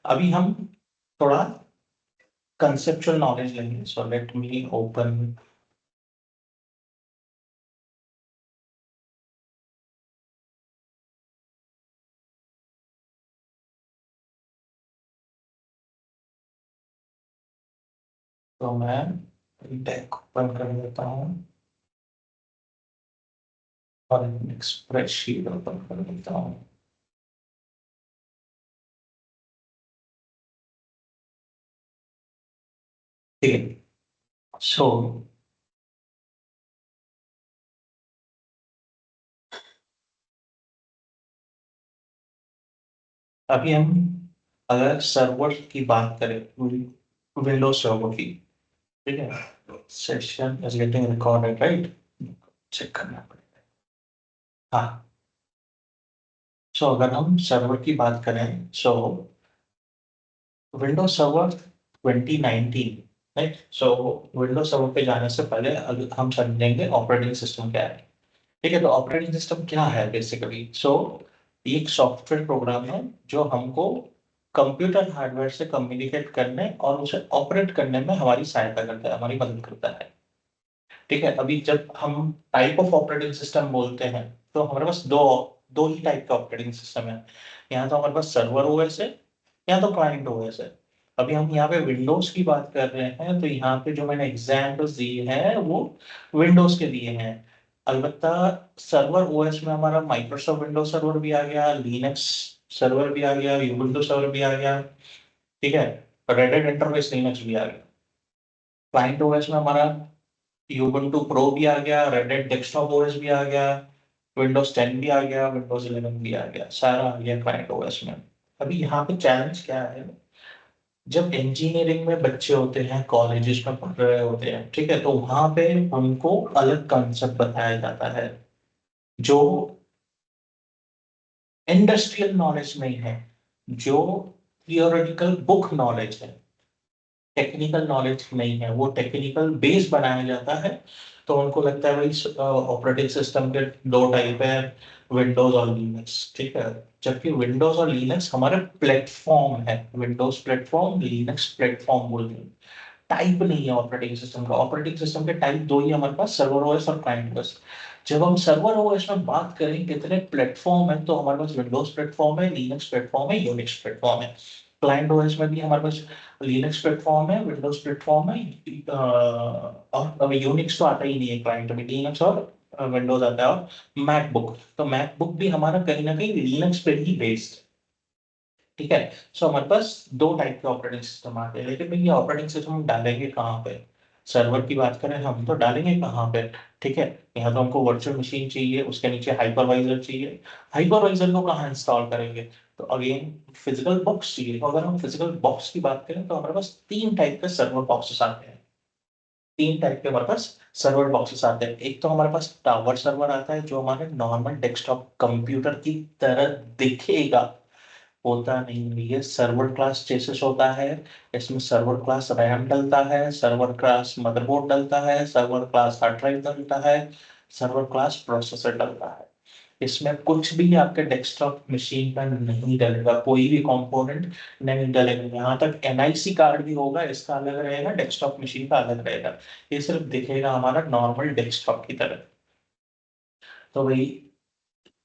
अभी हम थोड़ा कंसेप्चुअल नॉलेज लेंगे, सो लेट मी ओपन। तो मैं डेक ओपन कर लेता हूँ और एक स्प्रेडशीट ओपन कर लेता हूँ। ठीक है। सो अभी हम अगर सर्वर की बात करें, विंडोज सर्वर की, ठीक है, session is getting recorded right, check करना पड़ेगा। हाँ, सो अगर हम सर्वर की बात करें, सो विंडोज सर्वर 2019, राइट। सो विंडोज सर्वर पे जाने से पहले अगर हम समझेंगे ऑपरेटिंग सिस्टम क्या है। ठीक है, तो ऑपरेटिंग सिस्टम क्या है बेसिकली? सो एक सॉफ्टवेयर प्रोग्राम है जो हमको कंप्यूटर हार्डवेयर से कम्युनिकेट करने और उसे ऑपरेट करने में हमारी सहायता करता है, हमारी मदद करता है। ठीक है, अभी जब हम टाइप ऑफ ऑपरेटिंग सिस्टम बोलते हैं तो हमारे पास दो दो ही टाइप के ऑपरेटिंग सिस्टम है। यहाँ तो हमारे पास सर्वर ओएस है, यहाँ तो क्लाइंट ओएस है। अभी हम यहाँ पे विंडोज की बात कर रहे हैं, तो यहाँ पे जो मैंने एग्जाम्पल्स दिए हैं वो विंडोज के दिए हैं। अलबत्ता सर्वर ओएस में हमारा माइक्रोसॉफ्ट विंडोज सर्वर भी आ गया, लिनक्स सर्वर भी आ गया, यूबुंटू सर्वर भी आ गया। ठीक है, रेड हैट एंटरप्राइज लिनक्स भी आ गया। क्लाइंट ओएस में हमारा यूबुंटू प्रो भी आ गया, रेड हैट डेस्कटॉप ओएस भी आ गया, विंडोज 10 भी आ गया, विंडोज 11 भी आ गया, सारा आ गया क्लाइंट ओएस में। अभी यहाँ पे चैलेंज क्या है? जब इंजीनियरिंग में बच्चे होते हैं, कॉलेजेस में पढ़ रहे होते हैं, ठीक है, तो वहां पे उनको अलग कंसेप्ट बताया जाता है जो इंडस्ट्रियल नॉलेज नहीं है, जो थियोरेटिकल बुक नॉलेज है, टेक्निकल नॉलेज नहीं है, वो टेक्निकल बेस बनाया जाता है। तो उनको लगता है भाई ऑपरेटिंग सिस्टम के दो टाइप है, विंडोज और लिनक्स। ठीक है, जबकि विंडोज और लिनक्स हमारे प्लेटफॉर्म है, विंडोज प्लेटफॉर्म, लिनक्स प्लेटफॉर्म बोलते हैं। टाइप नहीं है ऑपरेटिंग सिस्टम का। ऑपरेटिंग सिस्टम के टाइप दो ही हमारे पास, सर्वर ओएस और क्लाइंट ओएस। जब हम सर्वर ओएस में बात करें कितने प्लेटफॉर्म है, तो हमारे पास विंडोज प्लेटफॉर्म है, लिनक्स प्लेटफॉर्म है, यूनिक्स प्लेटफॉर्म है। क्लाइंट ओएस में भी हमारे पास लिनक्स प्लेटफॉर्म है, विंडोज प्लेटफॉर्म है, और अब यूनिक्स तो आता ही नहीं है क्लाइंट में, लिनक्स और विंडोज आता है। और मैकबुक, तो मैकबुक भी हमारा कहीं ना कहीं लिनक्स पे ही बेस्ड। ठीक है, सो हमारे पास दो टाइप के ऑपरेटिंग सिस्टम आते हैं, लेकिन भैया ऑपरेटिंग सिस्टम हम डालेंगे कहाँ पे? सर्वर की बात करें हम तो डालेंगे कहाँ पे? ठीक है, यहाँ तो हमको वर्चुअल मशीन चाहिए, उसके नीचे हाइपरवाइजर चाहिए। हाइपरवाइजर को कहाँ इंस्टॉल करेंगे? तो अगेन फिजिकल बॉक्स चाहिए। तो अगर हम फिजिकल बॉक्स की बात करें तो हमारे पास तीन टाइप के सर्वर बॉक्सेस आते हैं। तीन टाइप के हमारे पास सर्वर बॉक्सेस आते हैं। एक तो हमारे पास टावर सर्वर आता है जो हमारे नॉर्मल डेस्कटॉप कंप्यूटर की तरह दिखेगा, होता नहीं है। ये सर्वर क्लास चेसिस होता है। इसमें सर्वर क्लास रैम डलता है, सर्वर क्लास मदरबोर्ड डलता है, सर्वर क्लास हार्ड ड्राइव डलता है, सर्वर क्लास प्रोसेसर डलता है। इसमें कुछ भी आपके डेस्कटॉप मशीन पर नहीं डलेगा, कोई भी कंपोनेंट नहीं डलेगा। यहाँ तक एनआईसी कार्ड भी होगा, इसका अलग रहेगा, डेस्कटॉप मशीन का अलग रहेगा। ये सिर्फ दिखेगा हमारा नॉर्मल डेस्कटॉप की तरह। तो वही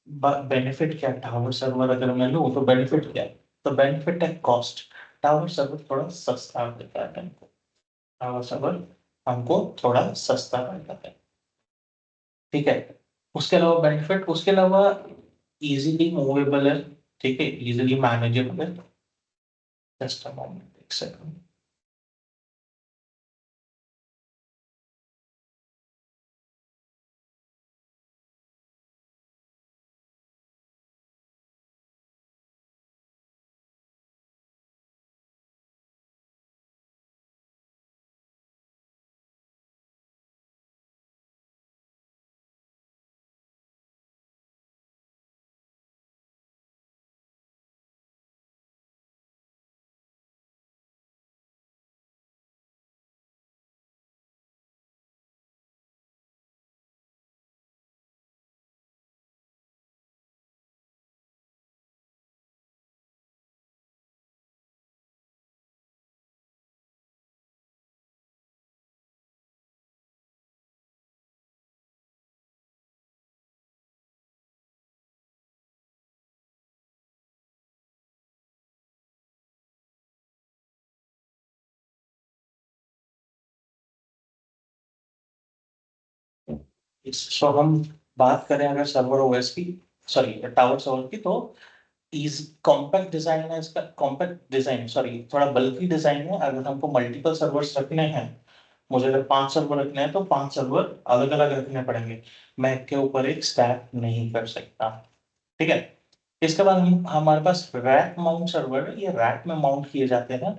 बेनिफिट क्या है? टावर सर्वर अगर मैं लूँ तो बेनिफिट क्या है? तो बेनिफिट है कॉस्ट। टावर सर्वर थोड़ा सस्ता देता है हमको। टावर सर्वर हमको थोड़ा सस्ता पड़ता है। ठीक है, उसके अलावा बेनिफिट, उसके अलावा इजीली मूवेबल है। ठीक है, इजीली मैनेजेबल है। जस्ट अ मोमेंट, एक सेकंड। सो हम बात करें अगर सर्वर ओएस की, सॉरी टावर सर्वर की, तो इज कॉम्पैक्ट डिजाइन है इसका, कॉम्पैक्ट डिजाइन सॉरी थोड़ा बल्कि डिजाइन है। अगर हमको मल्टीपल सर्वर्स रखने हैं, मुझे अगर 5 सर्वर रखने हैं तो 5 सर्वर अलग अलग रखने पड़ेंगे, मैं एक के ऊपर एक स्टैक नहीं कर सकता। ठीक है। इसके बाद हमारे पास रैक माउंट सर्वर है, ये रैक में माउंट किए जाते हैं।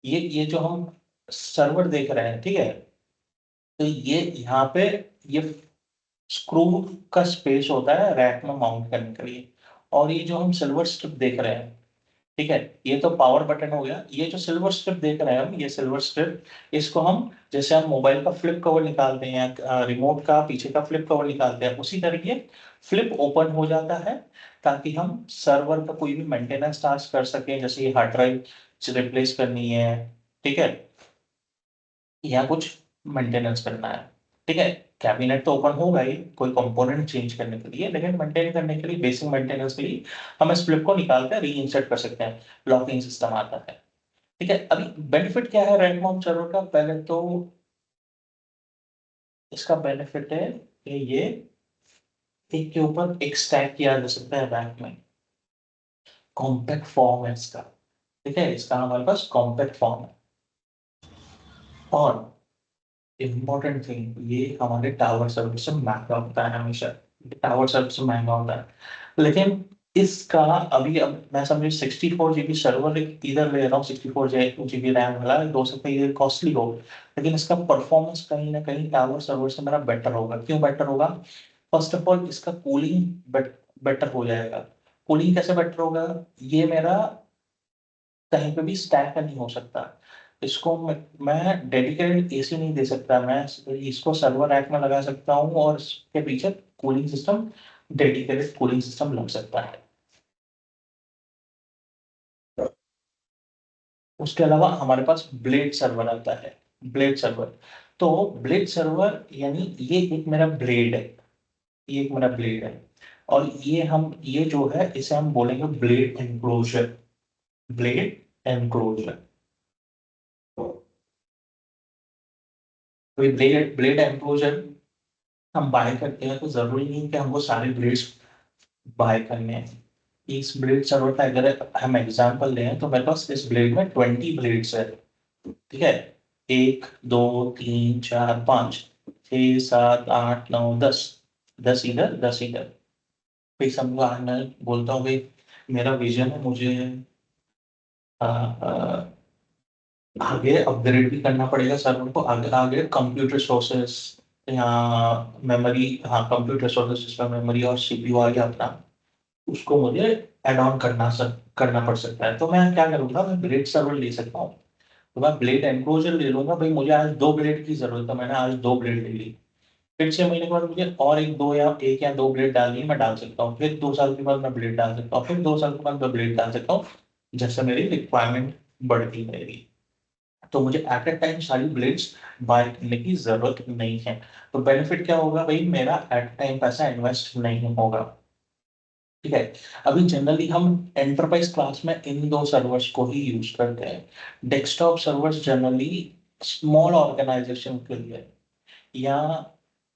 ये जो हम सर्वर देख रहे हैं, ठीक है, तो ये यहाँ पे ये स्क्रू का स्पेस होता है रैक में माउंट करने के लिए। और ये जो हम सिल्वर स्ट्रिप देख रहे हैं, ठीक है, ये तो पावर बटन हो गया। ये जो सिल्वर स्ट्रिप देख रहे हैं हम, ये सिल्वर स्ट्रिप, इसको हम जैसे हम मोबाइल का फ्लिप कवर निकालते हैं या रिमोट का पीछे का फ्लिप कवर निकालते हैं, उसी तरीके फ्लिप ओपन हो जाता है, ताकि हम सर्वर का कोई भी मेंटेनेंस टास्क कर सकें, जैसे ये हार्ड ड्राइव रिप्लेस करनी है, ठीक है, या कुछ मेंटेनेंस करना है। ठीक है। कैबिनेट तो ओपन होगा ही कोई कंपोनेंट चेंज करने के लिए, लेकिन मेंटेन करने के लिए, बेसिक मेंटेनेंस के लिए हम इस फ्लिप को निकाल कर री इंसर्ट कर सकते हैं, लॉकिंग सिस्टम आता है। ठीक है। अभी बेनिफिट क्या है रैक माउंट सर्वर का, पहले तो इसका बेनिफिट है कि ये एक के ऊपर एक स्टैक किया जा सकता है रैक में, कॉम्पैक्ट फॉर्म है इसका। ठीक है, इसका हमारे पास कॉम्पैक्ट फॉर्म है। और इम्पोर्टेंट थिंग, ये हमारे टावर सर्वर से महंगा होता है हमेशा, टावर सर्वर से महंगा होता है। लेकिन इसका अभी, अब मैं समझे 64 GB सर्वर इधर ले रहा हूँ, 64 GB रैम वाला, हो सकता है ये कॉस्टली हो, लेकिन इसका परफॉर्मेंस कहीं ना कहीं टावर सर्वर से मेरा बेटर होगा। क्यों बेटर होगा? फर्स्ट ऑफ ऑल इसका कूलिंग बेटर हो जाएगा। कूलिंग कैसे बेटर होगा? ये मेरा कहीं पे भी स्टैक नहीं हो सकता। इसको मैं डेडिकेटेड एसी नहीं दे सकता, मैं इसको सर्वर रैक में लगा सकता हूँ और इसके पीछे cooling system, dedicated cooling system लग सकता है। उसके अलावा हमारे पास ब्लेड सर्वर आता है। ब्लेड सर्वर, तो ब्लेड सर्वर यानी ये एक मेरा ब्लेड है, ये एक मेरा ब्लेड है, और ये जो है इसे हम बोलेंगे ब्लेड एनक्लोजर। ब्लेड एनक्लोजर, तो ये ब्लेड ब्लेड एनक्लोजर हम बाय करते हैं, तो जरूरी नहीं कि हमको सारे ब्लेड्स बाय करने हैं। इस ब्लेड सर्वर का अगर हम एग्जांपल लें, तो मेरे पास इस ब्लेड में 20 ब्लेड्स है। ठीक है, 1 2 3 4 5 6 7 8 9 10, 10 इधर 10 इधर। फिर समझो आज मैं बोलता हूँ भाई मेरा विजन है, मुझे आ, आ, आगे अपग्रेड भी करना पड़ेगा सर्वर को, आगे आगे कंप्यूटर रिसोर्सेस या मेमोरी, हाँ कंप्यूटर रिसोर्सेस जिसमें मेमोरी और सीपीयू आ गया अपना, उसको मुझे एड ऑन करना पड़ सकता है। तो मैं क्या करूंगा, मैं ब्लेड सर्वर ले सकता हूँ। तो मैं ब्लेड एनक्लोजर ले लूंगा, भाई मुझे आज 2 ब्लेड की जरूरत है, मैंने आज 2 ब्लेड ले ली। फिर 6 महीने के बाद मुझे और एक या 2 ब्लेड डालनी है, मैं डाल सकता हूँ। फिर 2 साल के बाद मैं ब्लेड डाल सकता हूँ, फिर 2 साल के बाद मैं ब्लेड डाल सकता हूँ, जैसे मेरी रिक्वायरमेंट बढ़ती रहेगी। तो मुझे एट ए टाइम सारी ब्लेड्स बाय करने की जरूरत नहीं है। तो बेनिफिट क्या होगा भाई, मेरा एट टाइम पैसा इन्वेस्ट नहीं होगा। ठीक है। अभी जनरली हम एंटरप्राइज क्लास में इन दो सर्वर्स को ही यूज करते हैं। Desktop servers generally small organisation के लिए या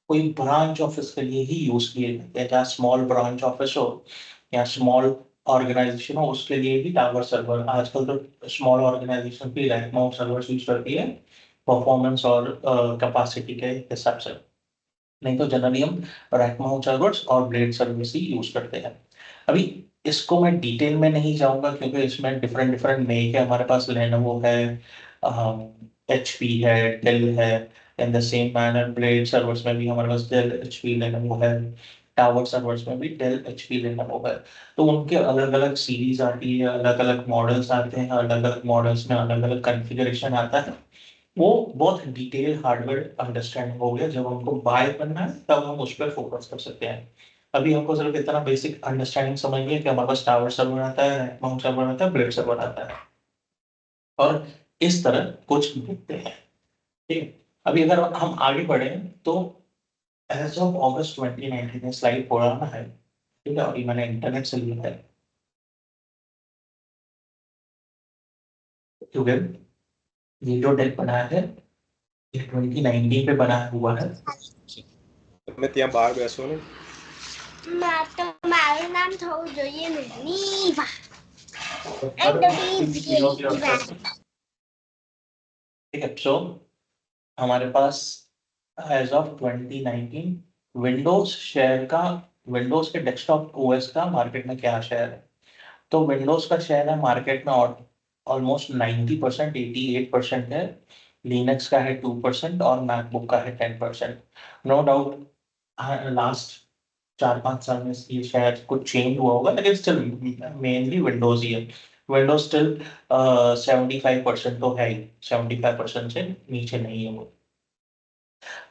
कोई ब्रांच ऑफिस के लिए ही यूज किए जाते हैं, जहाँ स्मॉल ब्रांच ऑफिस हो या स्मॉल ऑर्गेनाइजेशन हो, उसके लिए ही टावर सर्वर। आजकल तो स्मॉल ऑर्गेनाइजेशन भी रैक माउंट सर्वर यूज करती है, परफॉर्मेंस और कैपेसिटी के हिसाब से। नहीं तो जनरली हम रैक माउंट सर्वर्स और ब्लेड सर्वर्स ही यूज करते हैं। अभी इसको मैं डिटेल में नहीं जाऊंगा, क्योंकि इसमें डिफरेंट डिफरेंट मेक है हमारे पास। लेनोवो है, एचपी है, डेल है। In the same manner blade servers में भी हमारे पास डेल एचपी लेनोवो है, टावर सर्वर्स में भी डेल एचपी लेनोवो है। तो उनके अलग अलग सीरीज आती है, अलग अलग मॉडल्स आते हैं, अलग अलग मॉडल्स में अलग अलग कॉन्फ़िगरेशन आता है। वो बहुत डिटेल हार्डवेयर अंडरस्टैंडिंग हो गया, जब हमको बाय करना है तब हम उस पर फोकस कर सकते हैं। अभी हमको सिर्फ इतना बेसिक अंडरस्टैंडिंग समझिए कि हमारे पास टावर सर्वर आता है, रैक माउंट सर्वर आता है, ब्लेड सर्वर आता है, और इस तरह कुछ देखते हैं। ठीक है। अभी अगर हम आगे बढ़े, तो एज ऑफ अगस्त 2019 में स्लाइड पुराना है, ठीक है, और ये मैंने इंटरनेट से लिया है, क्योंकि ये जो डेक बनाया है ये 2019 पे बनाया हुआ है। તમે ત્યાં બહાર બેસો ને મારું નામ થવું જોઈએ ને નીવા ठीक है, सो हमारे पास एज ऑफ 2019 विंडोज शेयर का, विंडोज के डेस्कटॉप ओएस का मार्केट में क्या शेयर है? तो विंडोज का शेयर है मार्केट में ऑलमोस्ट 90%, 88% है। लिनक्स का है 2% और मैकबुक का है 10%। नो डाउट लास्ट 4-5 साल में ये शायद कुछ चेंज हुआ होगा, लेकिन स्टिल मेनली विंडोज ही है। विंडोज स्टिल 75% तो है ही, 75% से नीचे नहीं है वो।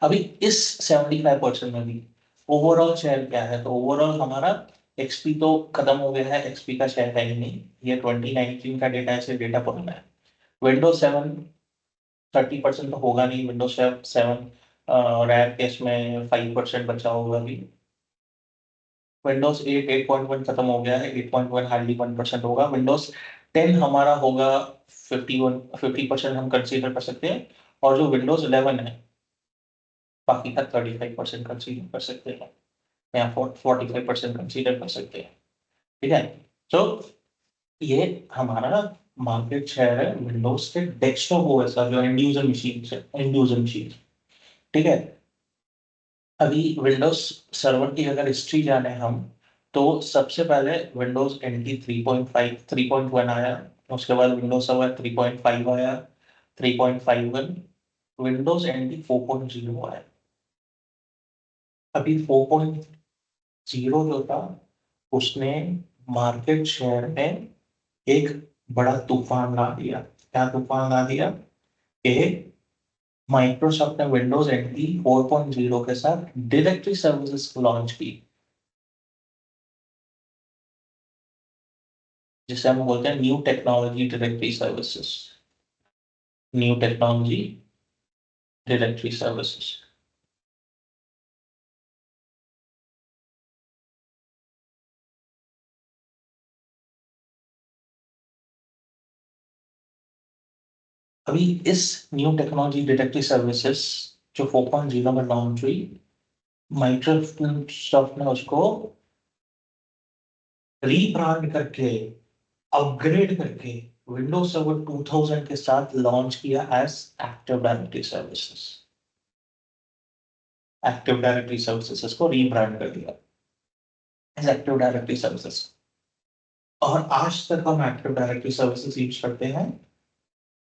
अभी इस 75% में भी ओवरऑल शेयर क्या है? तो ओवरऑल हमारा एक्सपी तो खत्म हो गया है, एक्सपी का शेयर है ही नहीं। ये 2019 का डेटा है, से डेटा पुराना है। विंडोज 7 30% तो होगा नहीं। विंडोज 7 रेयर केस में 5% बचा होगा अभी। विंडोज 8 8.1 खत्म हो गया है, 8.1 हार्डली 1% होगा। विंडोज 10 हमारा होगा 50% हम कंसीडर कर सकते हैं। और जो विंडोज 11 है बाकी का 35% कंसीडर कर सकते हैं या 45% कंसीडर कर सकते हैं। ठीक है, तो ये हमारा मार्केट शेयर है विंडोज के डेस्कटॉप ओएस का, जो एंड यूजर मशीन से एंड यूजर मशीन। ठीक है, अभी विंडोज सर्वर की अगर हिस्ट्री जाने हम, तो सबसे पहले विंडोज एनटी 3.5 3.1 आया, उसके बाद विंडोज सर्वर 3.5 आया, 3.51, विंडोज एनटी 4.0 आया। अभी 4.0 जो था उसने मार्केट शेयर में एक बड़ा तूफान ला दिया। क्या तूफान ला दिया? कि माइक्रोसॉफ्ट ने विंडोज एनटी 4.0 के साथ डायरेक्टरी सर्विसेज लॉन्च की, जिसे हम बोलते हैं new technology directory services. New technology directory services. अभी इस न्यू टेक्नोलॉजी डायरेक्टरी सर्विसेज जो 4.0 में लॉन्च हुई, माइक्रोसॉफ्ट ने उसको रीब्रांड करके, अपग्रेड करके विंडोज सर्वर 2000 के साथ लॉन्च किया as active directory services. Active directory services को रीब्रांड कर दिया एज एक्टिव डायरेक्टरी सर्विसेज। और आज तक हम एक्टिव डायरेक्टरी सर्विसेज यूज करते हैं,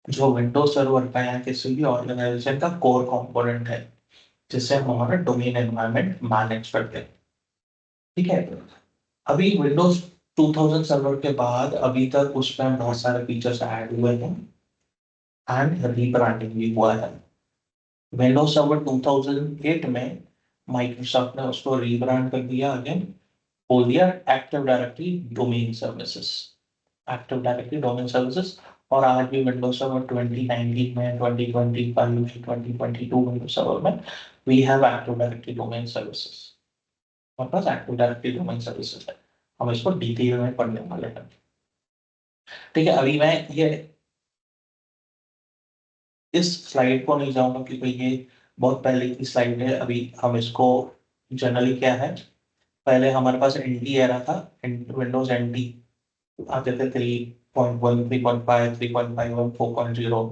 जो विंडोज सर्वर का या किसी भी ऑर्गेनाइजेशन का कोर कंपोनेंट है, जिससे हम हमारा डोमेन एनवायरनमेंट मैनेज करते हैं। ठीक है, अभी विंडोज 2000 सर्वर के बाद अभी तक उसमें बहुत सारे फीचर्स ऐड हुए हैं एंड रीब्रांडिंग भी हुआ है। विंडोज सर्वर 2008 में माइक्रोसॉफ्ट ने उसको रीब्रांड कर दिया, अगेन बोल दिया active directory domain services. Active directory domain services. और आज भी विंडोज सर्वर 2019 में, 2025 में, 2022 विंडोज सर्वर में we have active directory domain services. हमारे पास एक्टिव डायरेक्टरी डोमेन सर्विसेज है, हम इसको डिटेल में पढ़ने वाले हैं। ठीक है, अभी मैं ये इस स्लाइड को नहीं जाऊंगा क्योंकि ये बहुत पहले की स्लाइड है। अभी हम इसको जनरली क्या है, पहले हमारे पास एनटी एरा था, विंडोज एनटी आते थे 3.1, 3.5, 3.51, 4.0।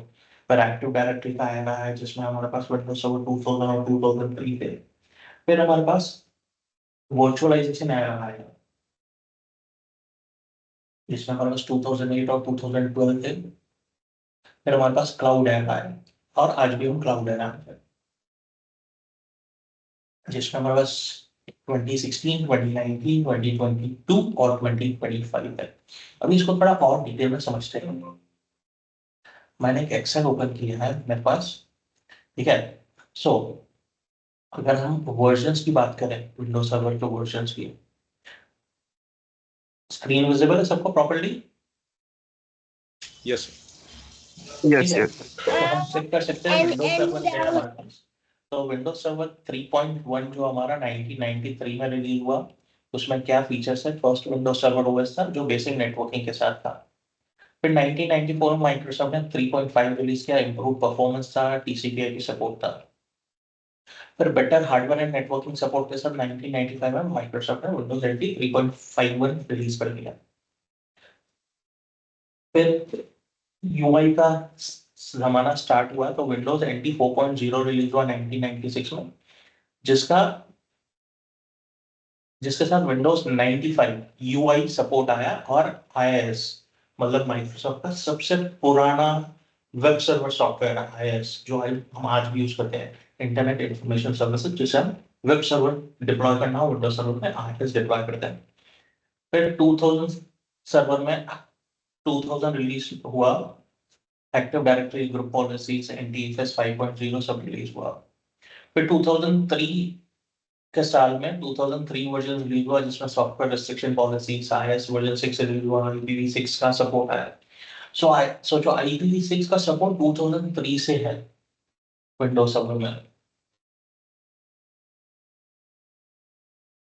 पर एक्टिव डायरेक्टरी का एरा है जिसमें हमारे पास विंडोज सर्वर 2000 और 2003 थे। फिर हमारे पास वर्चुअलाइजेशन एरा आया, जिसमें हमारे पास 2008 और 2012 थे। फिर हमारे पास क्लाउड एरा है, और आज भी हम क्लाउड एरा में, जिसमें हमारे पास 2016, 2019, 2022 और 2025 है। अभी इसको थोड़ा और डिटेल में समझते हैं। मैंने एक एक्सेल ओपन किया है मेरे पास। ठीक है, सो अगर हम वर्जन्स की बात करें, विंडोज सर्वर के वर्जन्स की, स्क्रीन विजिबल है सबको प्रॉपर्ली? यस ठीक है, तो हम चेक कर सकते हैं विंडोज सर्वर क्या है हमारे पास। तो विंडोज सर्वर 3.1 जो हमारा 1993 में रिलीज हुआ, उसमें क्या फीचर्स है? फर्स्ट विंडोज सर्वर ओएस था जो बेसिक नेटवर्किंग के साथ था। फिर 1994 में माइक्रोसॉफ्ट ने 3.5 रिलीज किया, इंप्रूव परफॉर्मेंस था, टीसीपी/आईपी सपोर्ट था। फिर better hardware and networking support के साथ 1995 में माइक्रोसॉफ्ट ने विंडोज एनटी 3.51 रिलीज कर दिया। फिर यूआई का जमाना स्टार्ट हुआ तो विंडोज एनटी 4.0 रिलीज हुआ 1996 में, जिसका जिसके साथ विंडोज 95 यूआई सपोर्ट आया और आईएस मतलब माइक्रोसॉफ्ट का सबसे पुराना वेब सर्वर सॉफ्टवेयर आईएस जो हम आज भी यूज करते हैं इंटरनेट इंफॉर्मेशन सर्विसेज, जिसे हम वेब सर्वर डिप्लॉय करना हो विंडोज सर्वर में आईएस डिप्लॉय करते हैं। फिर 2000 सर्वर में 2000 रिलीज हुआ active directory group policies NTFS 5.0 सब रिलीज हुआ। फिर 2003 के साल में 2003 वर्जन रिलीज हुआ जिसमें software restriction policies IIS version 6 release हुआ, IPv6 का सपोर्ट आया। सोचो IPv6 का सपोर्ट 2003 से है विंडोज सर्वर में,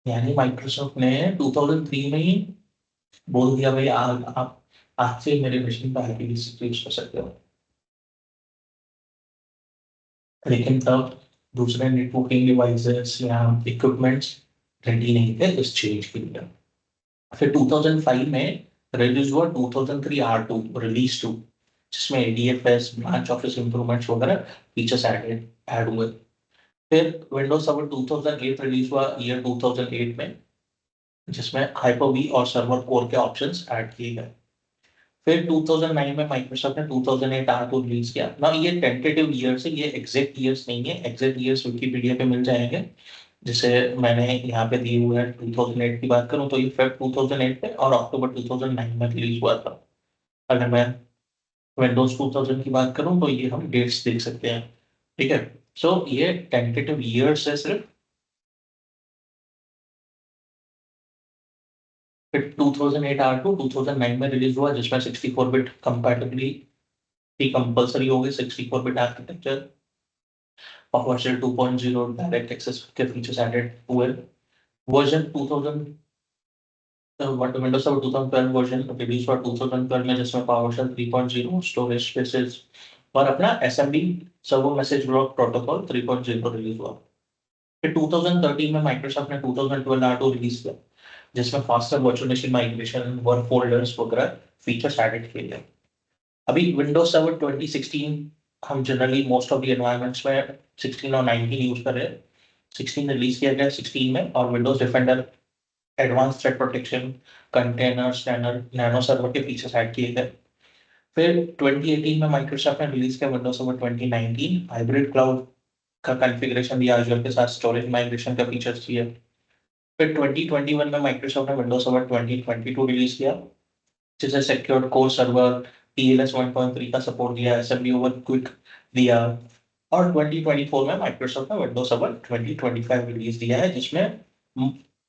यानी माइक्रोसॉफ्ट ने 2003 में ही बोल दिया भाई आप आज से मेरे मशीन पर IPv6 यूज कर सकते हो। लेकिन तब दूसरे नेटवर्किंग डिवाइसेस या इक्विपमेंट्स रेडी नहीं थे इस चेंज के लिए। फिर 2005 में रिलीज हुआ 2003 R2 रिलीज 2, जिसमें ADFS ब्रांच ऑफिस इंप्रूवमेंट्स वगैरह फीचर्स ऐड हुए। फिर विंडोज सर्वर 2008 रिलीज हुआ ईयर 2008 में, जिसमें हाइपर-V और सर्वर कोर के ऑप्शंस ऐड किए गए। फिर 2009 में माइक्रोसॉफ्ट ने 2008 R2 रिलीज किया ना। ये टेंटेटिव ईयर्स है, ये एग्जैक्ट ईयर्स नहीं है, एग्जैक्ट ईयर्स विकिपीडिया पे मिल जाएंगे, जैसे मैंने यहाँ पे दिए हुए हैं। 2008 की बात करूँ तो ये फेब 2008 पे और अक्टूबर 2009 में रिलीज हुआ था। अगर मैं विंडोज 2000 की बात करूँ तो ये हम डेट्स देख सकते हैं, ठीक है। सो ये टेंटेटिव ईयर्स है सिर्फ। फिर 2008 R2 2009 में रिलीज हुआ जिसमें 64 बिट कंपैटिबिलिटी कंपलसरी हो गई, 64 bit architecture, PowerShell 2.0 direct access के फीचर्स एडेड हुए। Version 2000 Windows server 2012 version release हुआ 2012 में, जिसमें PowerShell 3.0 स्टोरेज स्पेसेस और अपना SMB server message block protocol 3.0 release हुआ। फिर 2013 में माइक्रोसॉफ्ट ने 2012 R2 रिलीज किया, जिसमें faster virtual machine migration work folders वगैरह फीचर्स एडेड किए गए। अभी विंडोज सर्वर 2016 हम generally most of the environments में 16 और 19 यूज कर रहे हैं। 16 रिलीज किया गया 16 में, और Windows defender advance threat protection container scanner nano server के फीचर्स ऐड किए गए। फिर 2018 में माइक्रोसॉफ्ट ने रिलीज किया विंडोज सर्वर 2019 हाइब्रिड क्लाउड का कॉन्फ़िगरेशन दिया अज़ूर के साथ, स्टोरेज माइग्रेशन का फीचर्स दिए। फिर 2021 में माइक्रोसॉफ्ट ने विंडोज सर्वर 2022 रिलीज किया, जिसे सिक्योर्ड कोर सर्वर TLS 1.3 का सपोर्ट दिया, एसएमबी ओवर क्विक दिया। और 2024 में माइक्रोसॉफ्ट ने विंडोज सर्वर 2025 रिलीज दिया है, जिसमें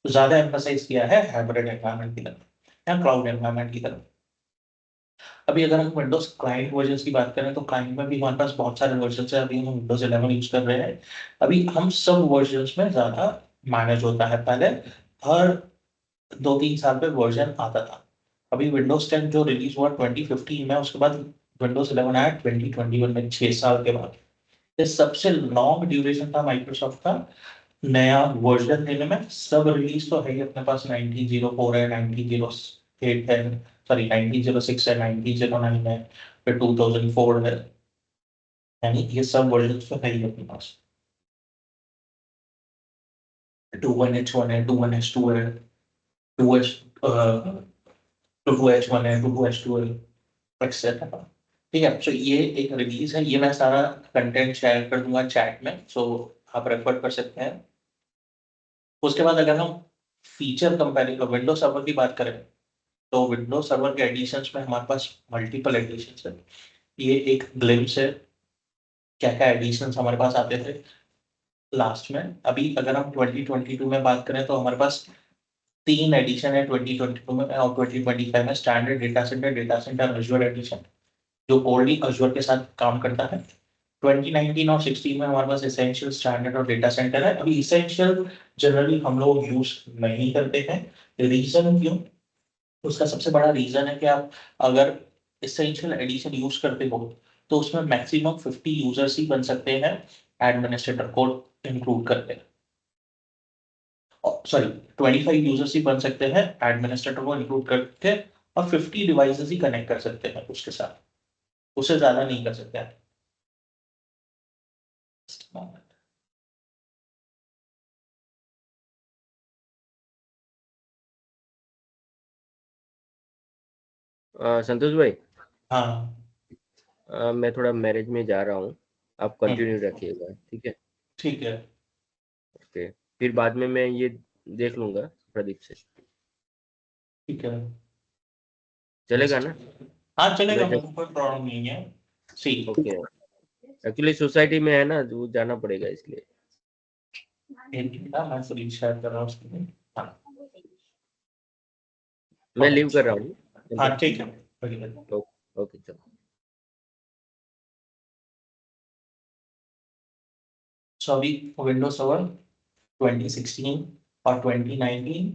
ज्यादा एम्फसाइज किया है हाइब्रिड एनवायरनमेंट की तरफ या क्लाउड एनवायरनमेंट की तरफ। अभी अगर हम विंडोज क्लाइंट वर्जन की बात करें तो क्लाइंट में भी हमारे पास बहुत सारे वर्जन है। अभी हम विंडोज 11 यूज कर रहे हैं। अभी हम सब वर्जन में ज्यादा मैनेज होता है। पहले हर 2-3 साल पे वर्जन आता था। अभी विंडोज 10 जो रिलीज हुआ 2015 में, उसके बाद विंडोज 11 आया 2021 में, 6 साल के बाद। ये सबसे लॉन्ग ड्यूरेशन था माइक्रोसॉफ्ट का नया वर्जन लेने में। सब रिलीज तो है ही अपने पास, 1904 है, 1908 है, सॉरी 1906 है, 1909 है, फिर 2004 है, यानी ये सब वर्जन तो है ही अपने पास। 21H1 है, 21H2 है, 2H 22H1 है, 22H2 है, एक्सेट्रा। ठीक है, सो ये एक रिलीज है। ये मैं सारा कंटेंट शेयर कर दूंगा चैट में, सो आप रेफर कर सकते हैं। उसके बाद अगर हम फीचर कंपेरिजन विंडोज सर्वर की बात करें तो विंडोज सर्वर के एडिशंस में हमारे पास मल्टीपल एडिशंस है। ये एक ग्लिम्स है क्या क्या एडिशंस हमारे पास आते थे लास्ट में। अभी अगर हम 2022 में बात करें तो हमारे पास 3 एडिशन है 2022 में और 2025 में। Standard data centre Azure edition जो ओनली अज़ूर के साथ काम करता है। 2019 और 16 में हमारे पास एसेंशियल स्टैंडर्ड और डेटा सेंटर है। अभी एसेंशियल जनरली हम लोग यूज नहीं करते हैं। रीजन क्यों? उसका सबसे बड़ा रीजन है कि आप अगर एसेंशियल एडिशन यूज करते हो तो उसमें मैक्सिमम 50 यूजर्स ही बन सकते हैं एडमिनिस्ट्रेटर कोड इंक्लूड करके, सॉरी 25 यूजर्स ही बन सकते हैं एडमिनिस्ट्रेटर को इंक्लूड करके, और 50 डिवाइसेस ही कनेक्ट कर सकते हैं उसके साथ, उससे ज्यादा नहीं कर सकते हैं। संतोष भाई, हाँ मैं थोड़ा मैरिज में जा रहा हूँ, आप कंटिन्यू हम्म, रखिएगा, ठीक है? ठीक है ओके, फिर बाद में मैं ये देख लूंगा प्रदीप से, ठीक है। चलेगा ना? हाँ चलेगा, मैं मेरे जब को कोई प्रॉब्लम नहीं है। सी ओके, एक्चुअली सोसाइटी में है ना, वो जाना पड़ेगा इसलिए। मैं स्क्रीन शेयर कर रहा हूँ उसके लिए। हाँ मैं लीव कर रहा हूँ। हाँ ठीक है, बढ़िया। ओके ओके, चलो। सो अभी विंडोज सर्वर 2016 और 2019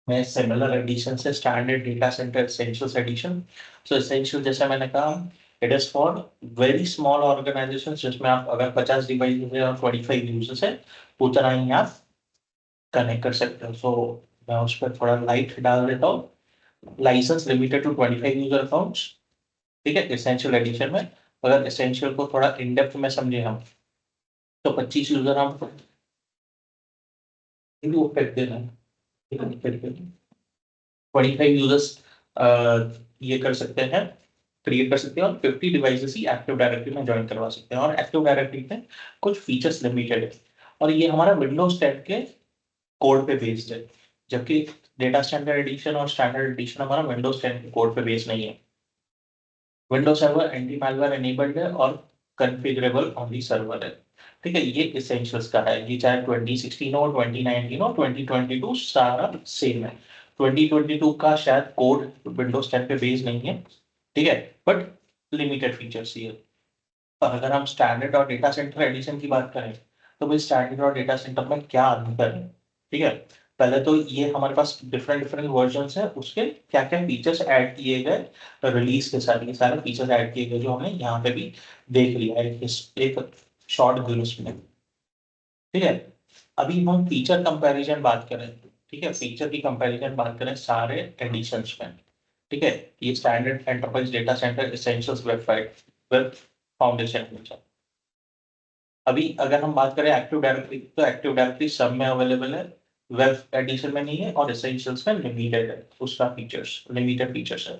में सिमिलर एडिशन से standard data centre essentials edition. So essential जैसा मैंने कहा, it is for very small organisation, जिसमें आप अगर 50 डिवाइस है और 25 यूजर्स है, उतना ही आप कनेक्ट कर सकते हो। सो मैं उस पर थोड़ा लाइट डाल देता हूँ। Licence limited to 25 user accounts, ठीक है एसेंशियल एडिशन में। अगर एसेंशियल को थोड़ा इन डेप्थ में समझे हम, तो 25 यूजर हम वो कर देना है, 25 यूजर्स ये कर सकते हैं, क्रिएट कर सकते हैं, और 50 डिवाइसेस ही एक्टिव डायरेक्टरी में ज्वाइन करवा सकते हैं। और एक्टिव डायरेक्टरी में कुछ फीचर्स लिमिटेड है, और ये हमारा विंडोज 10 के कोड पे बेस्ड है, जबकि डेटा स्टैंडर्ड एडिशन और स्टैंडर्ड एडिशन हमारा विंडोज 10 के कोड पे बेस्ड नहीं है। Windows server anti malware enabled है और कॉन्फ़िगरेबल ऑन दी सर्वर है, ठीक है। ये एसेंशियल्स का है, ये चाहे 2016 हो, 2019 हो, 2022 सारा सेम है। 2022 का शायद कोड विंडोज 10 पे बेस्ड नहीं है, ठीक है, बट लिमिटेड फीचर्स ही है। और अगर हम स्टैंडर्ड और डेटा सेंटर एडिशन की बात करें, तो भाई स्टैंडर्ड और डेटा सेंटर में क्या अंतर है, ठीक है। पहले तो ये हमारे पास डिफरेंट डिफरेंट वर्जन है, उसके क्या क्या फीचर्स ऐड किए गए रिलीज के साथ, ये सारे फीचर्स ऐड किए गए जो हमने यहाँ पे भी देख लिया है एक शॉर्ट ग्लिम्स में, ठीक है। अभी हम फीचर कंपैरिजन बात करें, ठीक है, फीचर की कंपैरिजन बात करें सारे एडिशंस में, ठीक है। ये standard enterprise data centre essentials web foundation feature. अभी अगर हम बात करें एक्टिव डायरेक्टरी, तो एक्टिव डायरेक्टरी सब में अवेलेबल है, वेब एडिशन में नहीं है, और एसेंशियल्स में लिमिटेड है, उसका फीचर्स लिमिटेड फीचर्स है,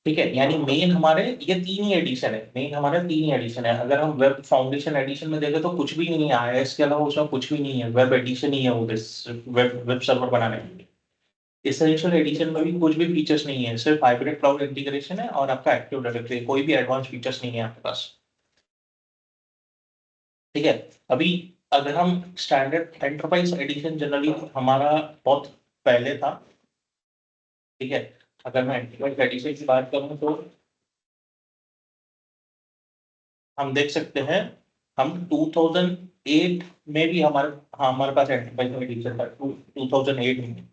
ठीक है। यानी मेन हमारे ये तीन ही एडिशन है, मेन हमारे तीन ही एडिशन है। अगर हम वेब फाउंडेशन एडिशन में देखें तो कुछ भी नहीं आया है, इसके अलावा उसमें कुछ भी नहीं है, वेब एडिशन ही है वो, वेब सर्वर बनाने के लिए। एसेंशियल एडिशन में भी कुछ भी फीचर्स नहीं है, सिर्फ हाइब्रिड क्लाउड इंटीग्रेशन है और आपका एक्टिव डायरेक्टरी, कोई भी एडवांस फीचर्स नहीं है आपके पास, ठीक है। अभी अगर हम स्टैंडर्ड एंटरप्राइज एडिशन जनरली हमारा बहुत पहले था, ठीक है। अगर मैं एंटरप्राइज एडिशन की बात करूं तो हम देख सकते हैं, हम 2008 में भी हमारे, हाँ हमारे पास एंटरप्राइज एडिशन था 2008 में,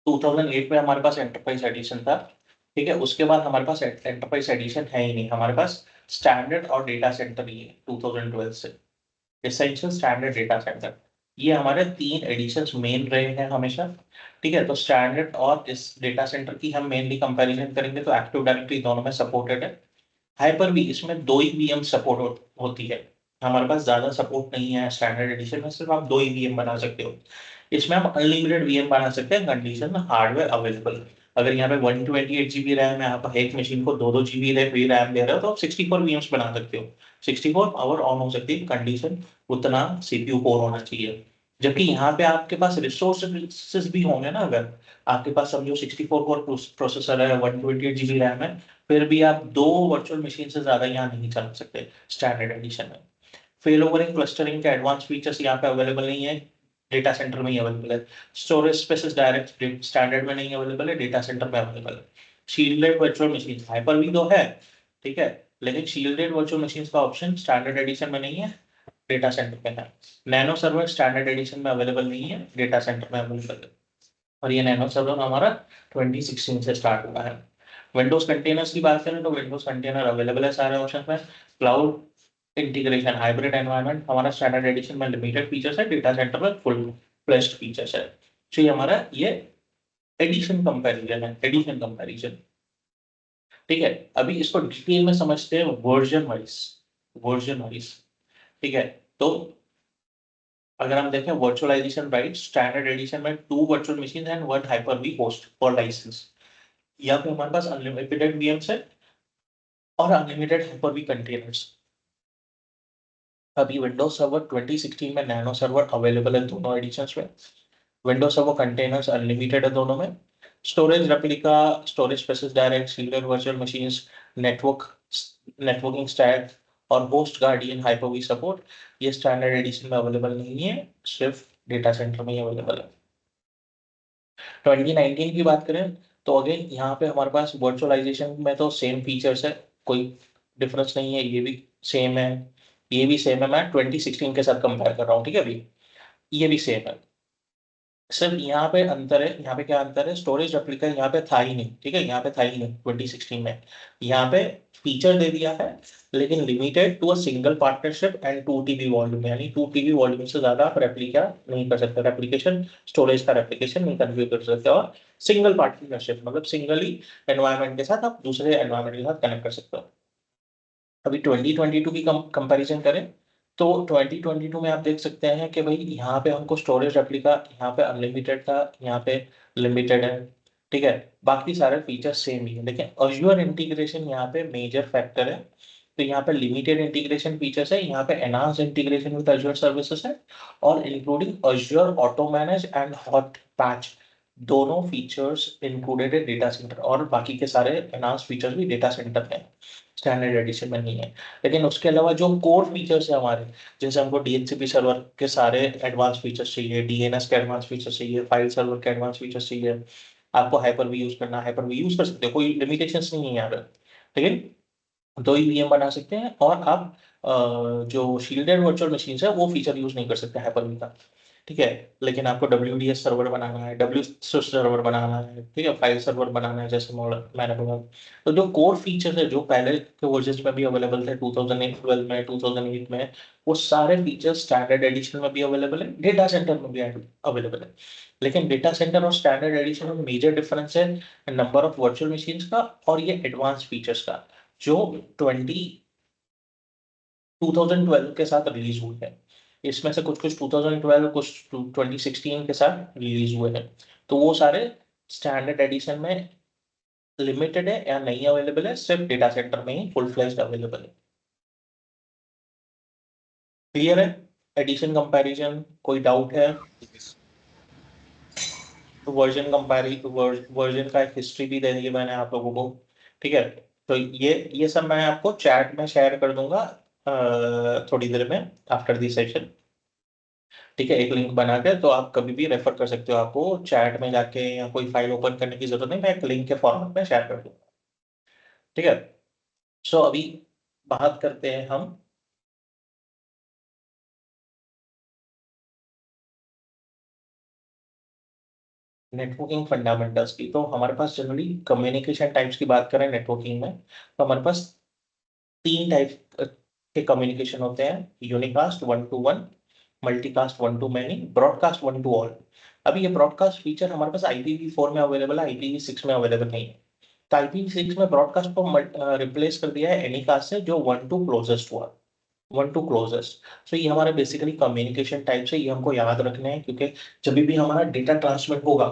2008 में हमारे पास एंटरप्राइज एडिशन था, ठीक है। उसके बाद हमारे पास एंटरप्राइज एडिशन है ही नहीं, हमारे पास स्टैंडर्ड और डेटा सेंटर ही है 2012 से। एसेंशियल स्टैंडर्ड डेटा सेंटर, ये हमारे तीन एडिशंस मेन रहे हैं हमेशा, ठीक है। तो स्टैंडर्ड और इस डेटा सेंटर की हम मेनली कंपैरिजन करेंगे तो एक्टिव डायरेक्टरी दोनों में सपोर्टेड है। हाइपर भी इसमें दो ही वीएम सपोर्ट होती है, हमारे पास ज्यादा सपोर्ट नहीं है स्टैंडर्ड एडिशन में, सिर्फ आप दो ही वीएम बना सकते हो। इसमें आप अनलिमिटेड वीएम बना सकते हैं, कंडीशन हार्डवेयर अवेलेबल। अगर यहाँ पे 128 GB रैम है, आप एक मशीन को 2 2 GB रैम दे रहे हो, तो आप 64 वीएम्स बना सकते हो, 64 पावर ऑन हो सकती है, कंडीशन उतना सीपीयू कोर होना चाहिए। जबकि यहाँ पे आपके पास रिसोर्सेज भी होंगे ना, अगर आपके पास समझो 64 कोर प्रोसेसर है, 128 GB रैम है, फिर भी आप दो वर्चुअल मशीन से ज्यादा यहाँ नहीं चला सकते स्टैंडर्ड एडिशन में। फेल ओवरिंग क्लस्टरिंग के एडवांस फीचर्स यहाँ पे अवेलेबल नहीं है, डेटा सेंटर में ही अवेलेबल है। स्टोरेज स्पेसेस डायरेक्ट स्टैंडर्ड में नहीं अवेलेबल है, डेटा सेंटर में अवेलेबल है। शील्डेड वर्चुअल मशीन हाइपर भी तो है, ठीक है, लेकिन शील्डेड वर्चुअल मशीन का ऑप्शन स्टैंडर्ड एडिशन में नहीं है, डेटा सेंटर में है। नैनो सर्वर स्टैंडर्ड एडिशन में अवेलेबल नहीं है, डेटा सेंटर में अवेलेबल है। और ये नैनो सर्वर हमारा 2016 से स्टार्ट हुआ है। विंडोज कंटेनर्स की बात करें तो विंडोज कंटेनर अवेलेबल है सारे ऑप्शन में। क्लाउड इंटीग्रेशन हाइब्रिड एनवायरनमेंट हमारा स्टैंडर्ड एडिशन में लिमिटेड फीचर्स है, डेटा सेंटर में फुल फ्लेश्ड फीचर्स है। तो ये हमारा ये एडिशन कंपैरिजन है, एडिशन कंपैरिजन। ठीक है, अभी इसको डिटेल में समझते हैं वर्जन वाइज, वर्जन वाइज। ठीक है, तो अगर हम देखें वर्चुअलाइजेशन राइट, स्टैंडर्ड एडिशन में 2 virtual machine and 1 Hyper V host for license. यहाँ पे हमारे पास अनलिमिटेड VMs है और अनलिमिटेड हाइपर-V कंटेनर्स। अभी विंडोज सर्वर 2016 में नैनो सर्वर अवेलेबल है दोनों एडिशंस में। विंडोज सर्वर कंटेनर्स अनलिमिटेड है दोनों में। Storage replica, storage spaces direct, shielded virtual machines, networking stack और होस्ट गार्डियन हाइपर-V सपोर्ट ये स्टैंडर्ड एडिशन में अवेलेबल नहीं है, सिर्फ डेटा सेंटर में ही अवेलेबल है। 2019 की बात करें तो अगेन यहाँ पे हमारे पास वर्चुअलाइजेशन में तो सेम फीचर्स है, कोई डिफरेंस नहीं है, ये भी सेम है, ये भी सेम है। मैं 2016 के साथ कंपेयर कर रहा हूँ, ठीक है, अभी ये भी सेम है। सिर्फ यहाँ पे अंतर है, यहाँ पे क्या अंतर है, स्टोरेज रेप्लिका यहाँ पे था ही नहीं, ठीक है, यहाँ पे था ही नहीं 2016 में। यहाँ पे फीचर दे दिया है लेकिन limited to a single partnership and 2 TB volume, यानी 2 TB वॉल्यूम से ज्यादा आप रेप्लिका नहीं कर सकते, रेप्लिकेशन स्टोरेज का रेप्लिकेशन नहीं कन्फिगर कर सकते, और सिंगल पार्टनरशिप मतलब सिंगली एनवायरमेंट के साथ आप दूसरे एनवायरमेंट के साथ कनेक्ट कर सकते हो। अभी 2022 की कंपैरिजन करें तो 2022 में आप देख सकते हैं कि भाई यहाँ पे हमको स्टोरेज रेप्लिका यहाँ पे अनलिमिटेड था, यहाँ पे लिमिटेड है। ठीक है, बाकी सारे फीचर्स सेम ही है, लेकिन अज्योर इंटीग्रेशन यहाँ पे मेजर फैक्टर है। तो यहाँ पे लिमिटेड इंटीग्रेशन फीचर्स है, यहाँ पे enhance integration with Azure services है, और including Azure auto manage and hot patch दोनों फीचर्स इंक्लूडेड है डेटा सेंटर, और बाकी के सारे एनहांस फीचर्स भी डेटा सेंटर में स्टैंडर्ड एडिशन में नहीं है। लेकिन उसके अलावा जो कोर फीचर्स है हमारे, जैसे हमको DHCP सर्वर के सारे एडवांस फीचर्स चाहिए, DNS के एडवांस फीचर्स चाहिए, फाइल सर्वर के एडवांस फीचर्स चाहिए, आपको हाइपर-V यूज करना, हाइपर-V यूज कर सकते हो, कोई लिमिटेशंस नहीं है यहाँ पे। लेकिन 2 ही VM बना सकते हैं, और आप जो शील्डेड वर्चुअल मशीन है वो फीचर यूज नहीं कर सकते हाइपर-V का। ठीक है, लेकिन आपको WDS सर्वर बनाना है, WSUS सर्वर बनाना है, ठीक है, फाइल सर्वर बनाना है, जैसे मैंने बोला। तो जो कोर फीचर्स है जो पहले के वर्जन में भी अवेलेबल थे 2012 में, 2008 में, वो सारे फीचर्स स्टैंडर्ड एडिशन में भी अवेलेबल है, डेटा सेंटर में भी अवेलेबल है। लेकिन डेटा सेंटर और स्टैंडर्ड एडिशन में मेजर डिफरेंस है नंबर ऑफ वर्चुअल मशीन्स का, और ये एडवांस फीचर्स का, जो 2012 के साथ रिलीज हुई है। इसमें से कुछ कुछ 2012, कुछ 2016 के साथ रिलीज हुए हैं। तो वो सारे स्टैंडर्ड एडिशन में लिमिटेड है या नहीं अवेलेबल है, सिर्फ डेटा सेंटर में ही फुल फ्लेज्ड अवेलेबल है। क्लियर है एडिशन कंपैरिजन, कोई डाउट है? तो वर्जन का एक हिस्ट्री भी दे दी है मैंने आप लोगों को, ठीक है। तो ये सब मैं आपको चैट में शेयर कर दूंगा थोड़ी देर में आफ्टर दी सेशन, ठीक है, एक लिंक बना के, तो आप कभी भी रेफर कर सकते हो, आपको चैट में जाके या कोई फाइल ओपन करने की जरूरत नहीं, मैं एक लिंक के फॉर्मेट में शेयर कर दूंगा, ठीक है। सो अभी बात करते हैं हम नेटवर्किंग फंडामेंटल्स की। तो हमारे पास जनरली कम्युनिकेशन टाइप्स की बात करें नेटवर्किंग में, तो हमारे पास 3 टाइप के कम्युनिकेशन होते हैं, unicast 1 to 1, multicast 1 to many, broadcast 1 to all। अभी ये ब्रॉडकास्ट फीचर हमारे पास IPv4 में अवेलेबल है, IPv6 में अवेलेबल नहीं है। तो IPv6 में ब्रॉडकास्ट को रिप्लेस कर दिया है एनीकास्ट से, जो 1 to क्लोजेस्ट हुआ, 1 to क्लोजेस्ट। तो ये हमारे बेसिकली कम्युनिकेशन टाइप से, ये हमको याद रखने हैं, क्योंकि जब भी हमारा डेटा ट्रांसमिट होगा,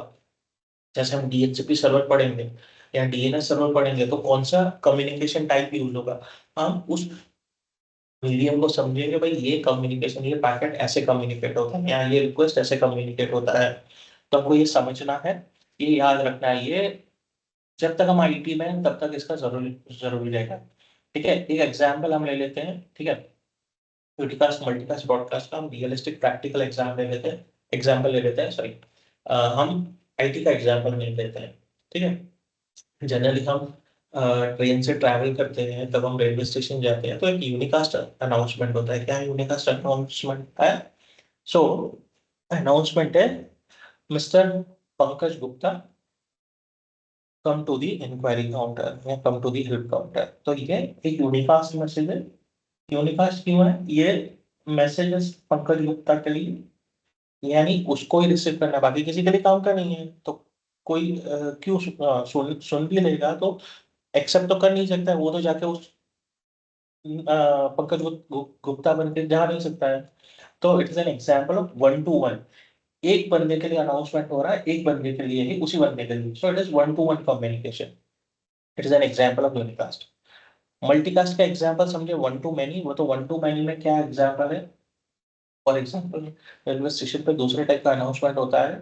जैसे हम DHCP सर्वर पढ़ेंगे या DNS सर्वर पढ़ेंगे, तो कौन सा कम्युनिकेशन टाइप यूज होगा, हम उस मीडियम को समझेंगे, भाई ये कम्युनिकेशन, ये पैकेट ऐसे कम्युनिकेट होता है, या ये रिक्वेस्ट ऐसे कम्युनिकेट होता है। तो हमको ये समझना है, ये याद रखना है, ये जब तक हम IT में हैं तब तक इसका जरूरी जरूरी रहेगा, ठीक है। एक एग्जाम्पल हम ले लेते हैं, ठीक है, यूनिकास्ट मल्टीकास्ट ब्रॉडकास्ट का हम रियलिस्टिक प्रैक्टिकल एग्जाम ले लेते हैं, एग्जाम्पल ले लेते हैं, सॉरी, हम IT का एग्जाम्पल ले लेते हैं, ठीक है। जनरली हम ट्रेन से ट्रैवल करते हैं, तब हम रेलवे स्टेशन जाते हैं, तो एक यूनिकास्ट अनाउंसमेंट होता है। क्या यूनिकास्ट अनाउंसमेंट है? सो अनाउंसमेंट है, mister Pankaj Gupta come to the inquiry counter या come to the help counter. तो ये एक यूनिकास्ट मैसेज है। यूनिकास्ट क्यों है? ये मैसेजेस पंकज गुप्ता के लिए, यानी उसको ही रिसीव करना, बाकी किसी के लिए काम का नहीं है। तो कोई क्यों सुन भी लेगा तो एक्सेप्ट तो कर नहीं सकता है, वो तो जाके उस पंकज गुप्ता बन के जा नहीं सकता है। तो it is an example of one two one. एक बंदे के लिए अनाउंसमेंट हो रहा है, एक बंदे के लिए ही, उसी बंदे के लिए। So it is one two one communication. It is an example of unicast. Multicast का एग्जाम्पल समझे वन टू मैनी। वो तो वन टू मैनी में क्या एग्जाम्पल है? फॉर एग्जाम्पल रेलवे स्टेशन पे दूसरे टाइप का अनाउंसमेंट होता है,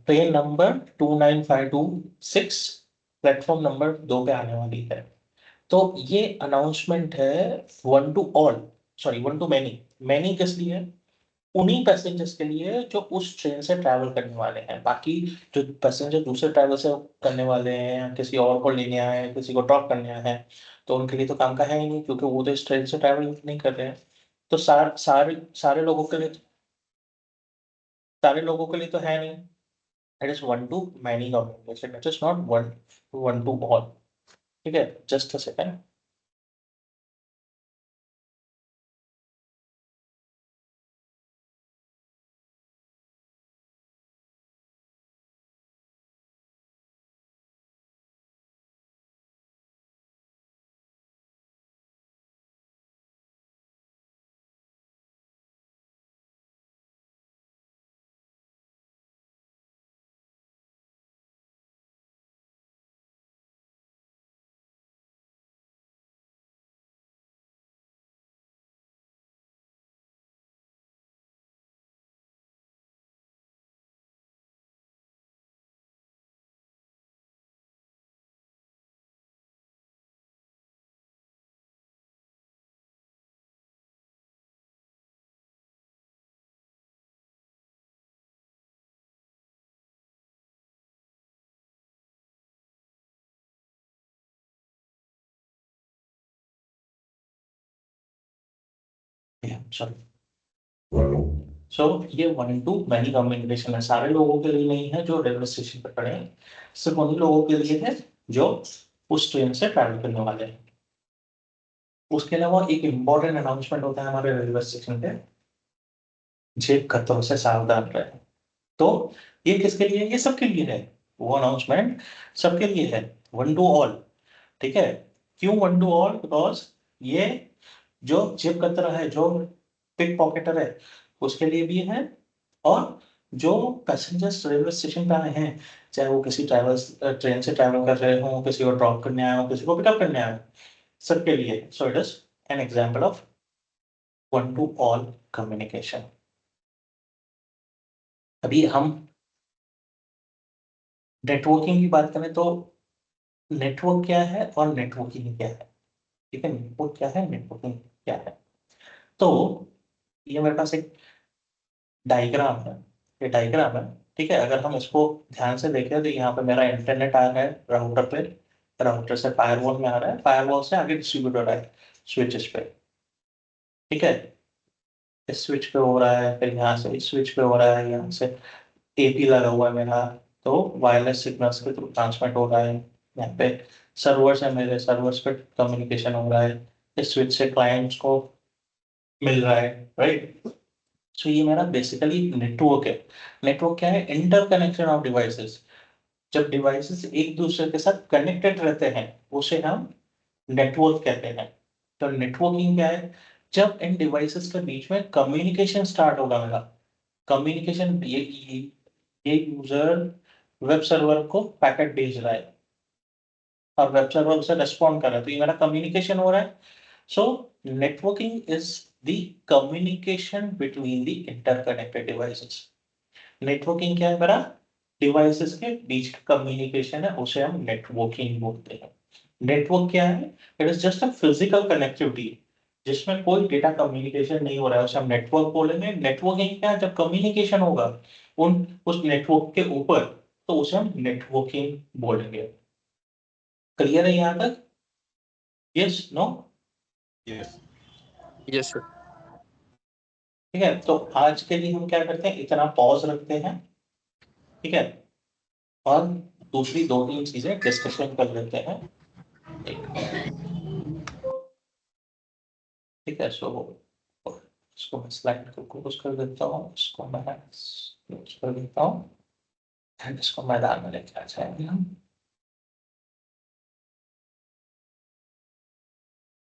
ट्रेन नंबर 29526 प्लेटफॉर्म नंबर 2 पे आने वाली है। तो ये अनाउंसमेंट है one two all, sorry one two many. Many किस लिए है? उन्हीं पैसेंजर्स के लिए जो उस ट्रेन से ट्रैवल करने वाले हैं। बाकी जो पैसेंजर दूसरे ट्रैवल से करने वाले हैं, या किसी और को लेने आए हैं, किसी को ड्रॉप करने आए हैं, तो उनके लिए तो काम का है ही नहीं, क्योंकि वो तो इस ट्रेन से ट्रैवल नहीं कर रहे हैं। तो सारे लोगों के लिए, सारे लोगों के लिए तो है नहीं। It is one two many communication, it is not one one two all. ठीक है, जस्ट अ सेकेंड। सॉरी। सो ये वन टू मैनी कम्युनिकेशन है, सारे लोगों के लिए नहीं है जो रेलवे स्टेशन पर खड़े हैं, सिर्फ उन्हीं लोगों के लिए है जो उस ट्रेन से ट्रैवल करने वाले हैं। उसके अलावा एक इम्पोर्टेंट अनाउंसमेंट होता है हमारे रेलवे स्टेशन पे, जेब खतरों से सावधान रहे। तो ये किसके लिए है? ये सबके लिए है। वो अनाउंसमेंट सबके लिए है, वन टू ऑल। ठीक है। क्यों वन टू ऑल? बिकॉज ये जो जेब कतरा है, जो पिक पॉकेटर है, उसके लिए भी है। और जो पैसेंजर्स रेलवे स्टेशन पे आए हैं, चाहे वो किसी ट्रेन से ट्रैवल कर रहे हो, किसी को ड्रॉप करने आए हो, किसी को पिकअप करने आए हो, सबके लिए। So it is an example of one two all communication. अभी हम नेटवर्किंग की बात करें तो नेटवर्क क्या है और नेटवर्किंग क्या है? ठीक है, नेटवर्क क्या है, नेटवर्किंग क्या है? तो ये मेरे पास एक डायग्राम है, ये डायग्राम है। ठीक है, अगर हम इसको ध्यान से देखें तो यहाँ पे मेरा इंटरनेट आ रहा है राउटर पे, राउटर से फायरवॉल में आ रहा है, फायरवॉल से आगे डिस्ट्रीब्यूटर है स्विचेस पे। ठीक है, इस स्विच पे हो रहा है, फिर यहाँ से इस स्विच पे हो रहा है, यहाँ से एपी लगा हुआ है मेरा, तो वायरलेस सिग्नल्स के थ्रू ट्रांसमिट हो रहा है। यहाँ पे सर्वर्स है, मेरे सर्वर्स पे कम्युनिकेशन हो रहा है, इस स्विच से क्लाइंट्स को मिल रहा है, राइट। सो ये मेरा बेसिकली नेटवर्क है। नेटवर्क क्या है? Interconnection of devices. जब डिवाइसेस एक दूसरे के साथ कनेक्टेड रहते हैं, उसे हम नेटवर्क कहते हैं। तो नेटवर्किंग क्या है? जब इन डिवाइसेस के बीच में कम्युनिकेशन स्टार्ट होगा मेरा, कम्युनिकेशन, ये यूजर वेब सर्वर को पैकेट भेज रहा है और वेब सर्वर उसे रेस्पॉन्ड कर रहा है, तो ये मेरा कम्युनिकेशन हो रहा है। So networking is the communication between the interconnected devices. Networking क्या है मेरा? डिवाइसेस के बीच का कम्युनिकेशन है, उसे हम नेटवर्किंग बोलते हैं। नेटवर्क क्या है? It is just a physical connectivity जिसमें कोई डेटा कम्युनिकेशन नहीं हो रहा है, उसे हम नेटवर्क बोलेंगे। नेटवर्किंग क्या है? जब कम्युनिकेशन होगा उन उस नेटवर्क के ऊपर, तो उसे हम नेटवर्किंग बोलेंगे। क्लियर है यहाँ तक? Yes, no? Yes. Yes sir. ठीक है, तो आज के लिए हम क्या करते हैं, इतना पॉज रखते हैं। ठीक है, और दूसरी 2-3 चीजें डिस्कशन कर लेते हैं। ठीक है, सो इसको मैं स्लाइड को क्लोज कर देता हूँ, इसको मैं क्लोज कर देता हूँ एंड इसको मैदान में लेके आ जाएंगे हम।